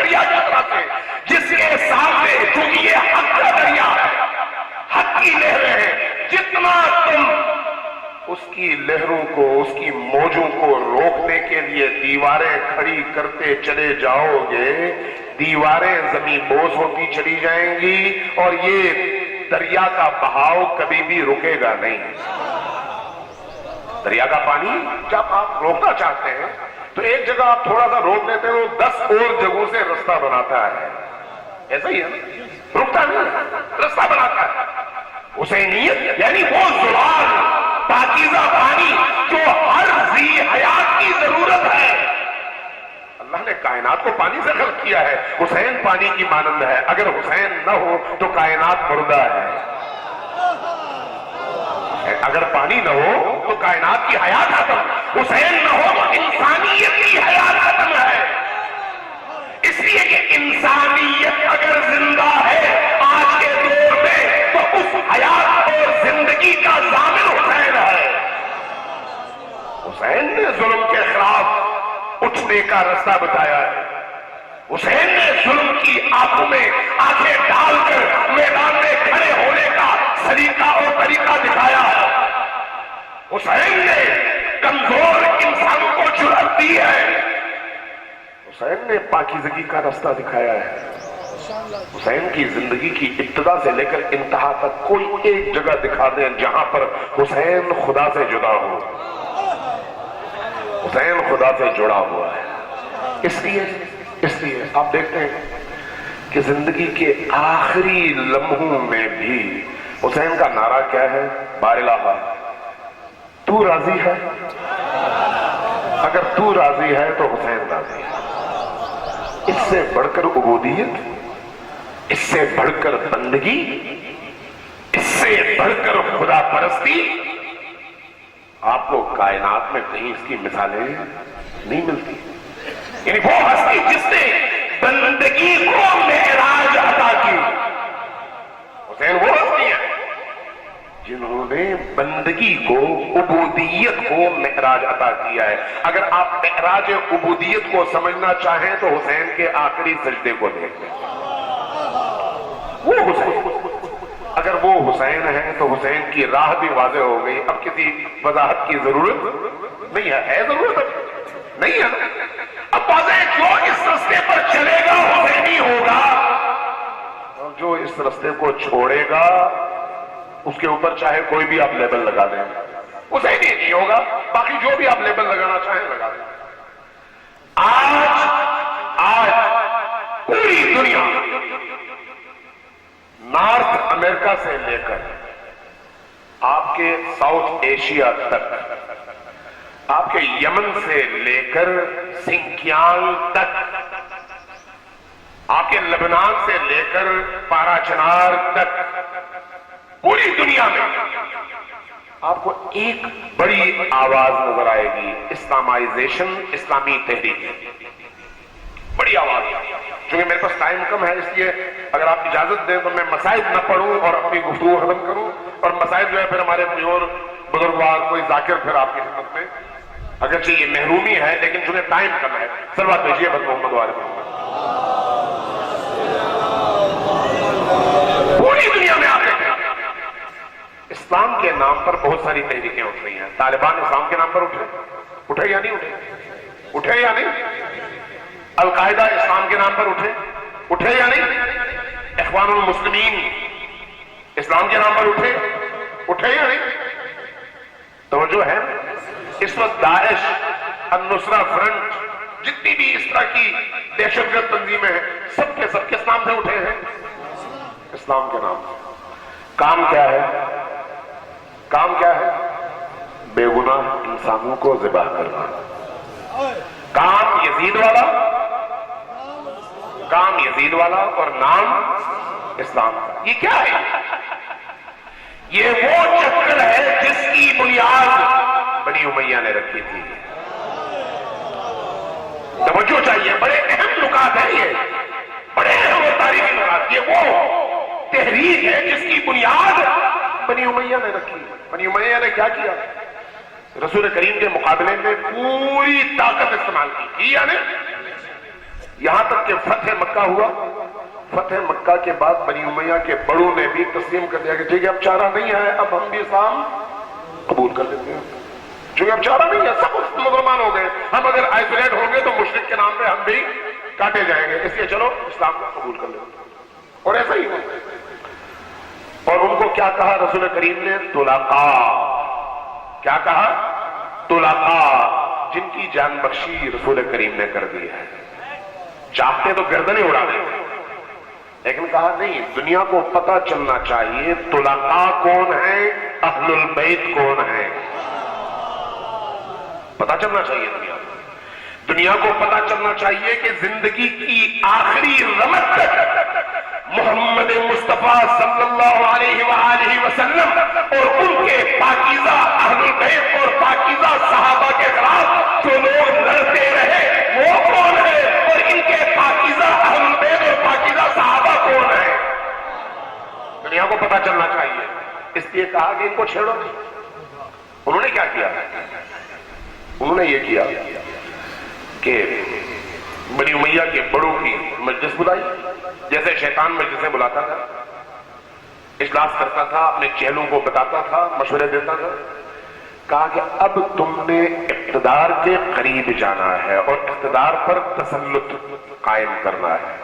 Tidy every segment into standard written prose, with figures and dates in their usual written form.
دریا کی طرح سے جس کے سامنے چونکہ یہ حق کا دریا ہے، حق کی لہریں ہیں، جتنا تم اس کی لہروں کو، اس کی موجوں کو روکنے کے لیے دیواریں کھڑی کرتے چلے جاؤ گے، دیواریں زمین بوس ہوتی چلی جائیں گی اور یہ دریا کا بہاؤ کبھی بھی رکے گا نہیں۔ دریا کا پانی جب آپ روکنا چاہتے ہیں تو ایک جگہ آپ تھوڑا سا روک لیتے ہیں، وہ 10 اور جگہوں سے رستہ بناتا ہے، ایسا ہی ہے نا، رکتا نہیں، رستہ بناتا ہے۔ حسینیت یعنی وہ زلال پاکیزہ پانی جو ہر ذی حیات کی ضرورت ہے۔ اللہ نے کائنات کو پانی سے خلق کیا ہے، حسین پانی کی مانند ہے، اگر حسین نہ ہو تو کائنات مردہ ہے۔ اگر پانی نہ ہو تو کائنات کی حیات ختم، حسین نہ ہو تو انسانیت کی حیات ختم ہے۔ اس لیے کہ انسانیت اگر زندہ ہے آج کے دور میں تو اس حیات اور زندگی کا ضامن حسین ہے۔ حسین نے ظلم کے خلاف اٹھنے کا رستہ بتایا ہے، حسین نے ظلم کی آنکھوں میں آنکھیں ڈال کر میدان میں کھڑے ہونے کا سلیقہ اور طریقہ دکھایا ہے، حسین نے کمزور انسانوں کو جرأت دی ہے، حسین نے پاکیزگی کا رستہ دکھایا ہے۔ حسین کی زندگی کی ابتدا سے لے کر انتہا تک کوئی ایک جگہ دکھا دیں جہاں پر حسین خدا سے جدا ہو۔ حسین خدا سے جڑا ہوا ہے۔ اس لیے آپ دیکھتے ہیں کہ زندگی کے آخری لمحوں میں بھی حسین کا نعرہ کیا ہے؟ بار الہ تو راضی ہے؟ اگر تو راضی ہے تو حسین راضی ہے۔ اس سے بڑھ کر عبودیت، اس سے بڑھ کر بندگی، اس سے بڑھ کر خدا پرستی آپ کو کائنات میں کہیں اس کی مثالیں نہیں ملتی۔ یعنی وہ ہستی جس نے بندگی کو معراج عطا کی، حسین وہ ہستی ہیں جنہوں نے بندگی کو، عبودیت کو معراج عطا کیا ہے۔ اگر آپ معراج عبودیت کو سمجھنا چاہیں تو حسین کے آخری سجدے کو دیکھ لیں، وہ حسین۔ اگر وہ حسین ہے تو حسین کی راہ بھی واضح ہو گئی، اب کسی وضاحت کی ضرورت نہیں ہے۔ ہے ضرورت اب نہیں ہے، اب واضح ہے جو اس رستے پر چلے گا حسینی ہوگا اور جو اس رستے کو چھوڑے گا اس کے اوپر چاہے کوئی بھی آپ لیبل لگا دیں حسینی نہیں ہوگا، باقی جو بھی آپ لیبل لگانا چاہیں لگا دیں۔ آج پوری دنیا نارتھ امریکہ سے لے کر آپ کے ساؤتھ ایشیا تک، آپ کے یمن سے لے کر سنکیانگ تک، آپ کے لبنان سے لے کر پارا چنار تک، پوری دنیا میں آپ کو ایک بڑی آواز نظر آئے گی، اسلامائزیشن، اسلامی تحریک، بڑی آواز۔ چونکہ میرے پاس ٹائم کم ہے اس لیے اگر آپ اجازت دیں تو میں مسائل نہ پڑھوں اور اپنی گفتگو ختم کروں، اور مسائل جو ہے پھر ہمارے کوئی اور بزرگوار، کوئی ذاکر پھر آپ کی خدمت میں، اگرچہ یہ محرومی ہے لیکن چونکہ ٹائم کم ہے۔ صلوات بھیجیے بس محمد وآل محمد۔ پوری دنیا میں آپ دیکھیں اسلام کے نام پر بہت ساری تحریکیں اٹھ رہی ہیں۔ طالبان اسلام کے نام پر اٹھے یا نہیں اٹھے؟ اٹھے یا نہیں؟ القاعدہ اسلام کے نام پر اٹھے یا نہیں؟ اخوان المسلمین اسلام کے نام پر اٹھے یا نہیں؟ توجہ ہے؟ اس وقت داعش، النصرہ فرنٹ، جتنی بھی اس طرح کی دہشت گرد تنظیمیں ہیں سب کے کس نام سے اٹھے ہیں؟ اسلام کے نام سے۔ کام کیا ہے؟ کام کیا ہے؟ بے گناہ انسانوں کو ذبح کرنا۔ کام یزید والا، کام یزید والا اور نام اسلام کا۔ یہ کیا ہے؟ یہ وہ چکر ہے جس کی بنیاد بنی امیہ نے رکھی تھی۔ توجہ چاہیے، بڑے اہم نکات ہیں یہ، بڑے اہم اور تاریخی نکات۔ یہ وہ تحریک ہے جس کی بنیاد بنی امیہ نے رکھی۔ بنی امیہ نے کیا کیا؟ رسول کریم کے مقابلے میں پوری طاقت استعمال کی، یعنی یہاں تک کہ فتح مکہ ہوا. فتح مکہ کے بعد بنی امیہ کے بڑوں نے بھی تسلیم کر دیا کہ ٹھیک ہے اب چارہ نہیں ہے, اب ہم بھی اسلام قبول کر لیتے ہیں, چونکہ اب چارہ نہیں ہے, سب مسلمان ہو گئے, ہم اگر آئسولیٹ ہوں گے تو مشرک کے نام پہ ہم بھی کاٹے جائیں گے, اس لیے چلو اسلام کو قبول کر لیتے ہیں. اور ایسا ہی ہوا. اور ان کو کیا کہا رسول کریم نے؟ طلقاء. کیا کہا؟ طلقاء, جن کی جان بخشی رسول کریم نے کر دی ہے. چاہتے تو گردنیں اڑا دیں, لیکن کہا نہیں, دنیا کو پتہ چلنا چاہیے طلقاء کون ہیں, اہل البیت کون ہیں, پتہ چلنا چاہیے دنیا کو پتہ چلنا چاہیے کہ زندگی کی آخری رمق تک محمد مصطفیٰ صلی اللہ علیہ وآلہ وسلم اور ان کے پاکیزہ اہل البیت اور پاکیزہ صحابہ کے خلاف جو لوگ لڑتے رہے وہ کون ہے, اور ان کے پاکیزہ اہل البیت اور پاکیزہ صحابہ کون ہے, دنیا کو پتہ چلنا چاہیے. اس لیے کہا کہ ان کو چھیڑو نہیں. انہوں نے کیا کیا؟ انہوں نے یہ کیا کہ بنی امیہ کے بڑوں کی مجلس بلائی, جیسے شیطان مجلسیں بلاتا تھا, اجلاس کرتا تھا, اپنے چہلوں کو بتاتا تھا, مشورے دیتا تھا. کہا کہ اب تم نے اقتدار کے قریب جانا ہے اور اقتدار پر تسلط قائم کرنا ہے.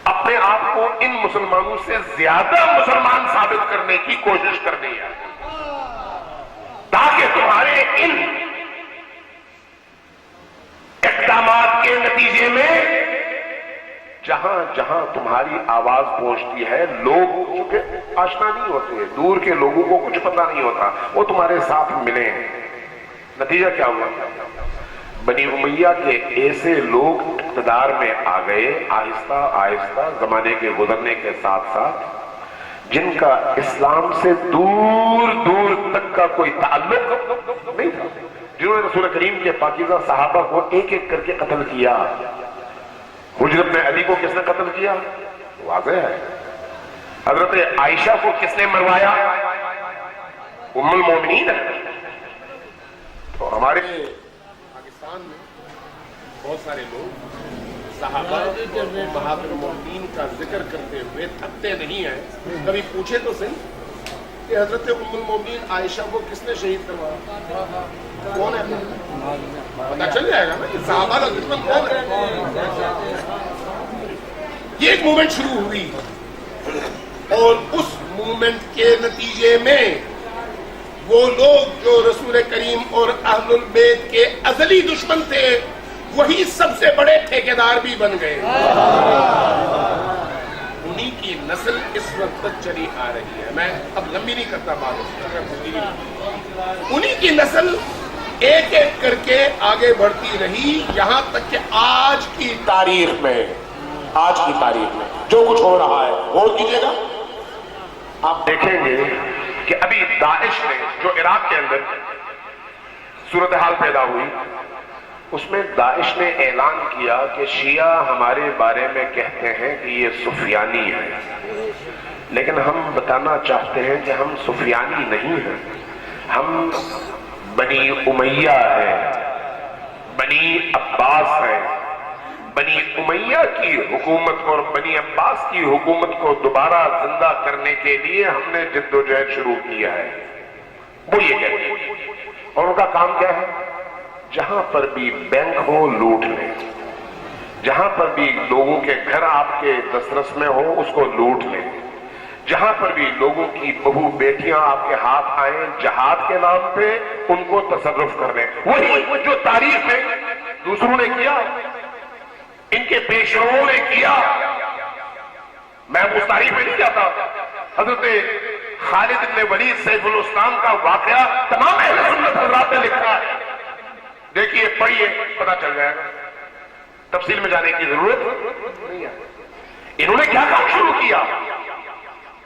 اپنے آپ کو ان مسلمانوں سے زیادہ مسلمان ثابت کرنے کی کوشش کرنی ہے, تاکہ تمہارے ان اقدامات کے نتیجے میں جہاں جہاں تمہاری آواز پہنچتی ہے لوگ چونکہ آشنا نہیں ہوتے, دور کے لوگوں کو کچھ پتہ نہیں ہوتا, وہ تمہارے ساتھ ملے. نتیجہ کیا ہوا؟ بنی امیہ کے ایسے لوگ اقتدار میں آ گئے آہستہ آہستہ زمانے کے گزرنے کے ساتھ ساتھ, جن کا اسلام سے دور دور تک کا کوئی تعلق نہیں تھا, جنہوں نے رسول کریم کے پاکیزہ صحابہ کو ایک ایک کر کے قتل کیا. حجر بن علی کو کس نے قتل کیا؟ واضح ہے. حضرت عائشہ کو کس نے مروایا؟ ام المومنین ہے. تو ہمارے پاکستان میں بہت سارے لوگ صحابہ اور امہات المومنین کا ذکر کرتے ہوئے تھکتے نہیں ہیں. کبھی پوچھے تو صحیح کہ حضرت ام المومنین عائشہ کو کس نے شہید کروایا؟ کون ہے؟ پتہ چل جائے گا نا کہ صحابہ کا دشمن کون ہے. یہ ایک مومنٹ شروع ہوئی اور اس مومنٹ کے نتیجے میں وہ لوگ جو رسول کریم اور اہل البیت کے ازلی دشمن تھے وہی سب سے بڑے ٹھیکیدار بھی بن گئے. انہی کی نسل اس وقت تک چلی آ رہی ہے. میں اب لمبی نہیں کرتا بات, انہی کی نسل ایک ایک کر کے آگے بڑھتی رہی یہاں تک کہ آج کی تاریخ میں جو کچھ ہو رہا ہے غور کیجئے گا, آپ دیکھیں گے کہ ابھی داعش نے جو عراق کے اندر صورتحال پیدا ہوئی, اس میں داعش نے اعلان کیا کہ شیعہ ہمارے بارے میں کہتے ہیں کہ یہ سفیانی ہے, لیکن ہم بتانا چاہتے ہیں کہ ہم سفیانی نہیں ہیں, ہم بنی امیہ ہیں, بنی عباس ہیں. بنی امیہ کی حکومت اور بنی عباس کی حکومت کو دوبارہ زندہ کرنے کے لیے ہم نے جد و جہد شروع کیا ہے. وہ یہ کہتے ہیں, اور ان کا کام کیا ہے؟ جہاں پر بھی بینک ہو لوٹ لیں, جہاں پر بھی لوگوں کے گھر آپ کے دسترس میں ہو اس کو لوٹ لیں, جہاں پر بھی لوگوں کی بہو بیٹیاں آپ کے ہاتھ آئیں جہاد کے نام پہ ان کو تصرف کر لیں. وہی جو تاریخ میں دوسروں نے کیا, ان کے پیشروؤں نے کیا. میں اس تاریخ میں نہیں جاتا. حضرت خالد بن ولید سیف الاسلام کا واقعہ تمام اہل سنت حضرات نے لکھا ہے, دیکھیے پڑھیے پتہ چل جائے گا, تفصیل میں جانے کی ضرورت نہیں ہے. انہوں نے کیا کام شروع کیا؟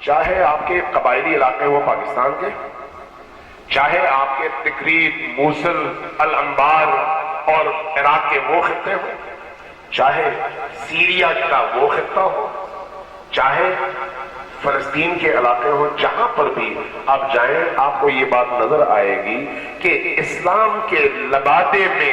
چاہے آپ کے قبائلی علاقے ہو پاکستان کے, چاہے آپ کے تکریت, موصل, الانبار اور عراق کے وہ خطے ہو, چاہے سیریا کا وہ خطہ ہو, چاہے فلسطین کے علاقے ہو, جہاں پر بھی آپ جائیں آپ کو یہ بات نظر آئے گی کہ اسلام کے لبادے میں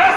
10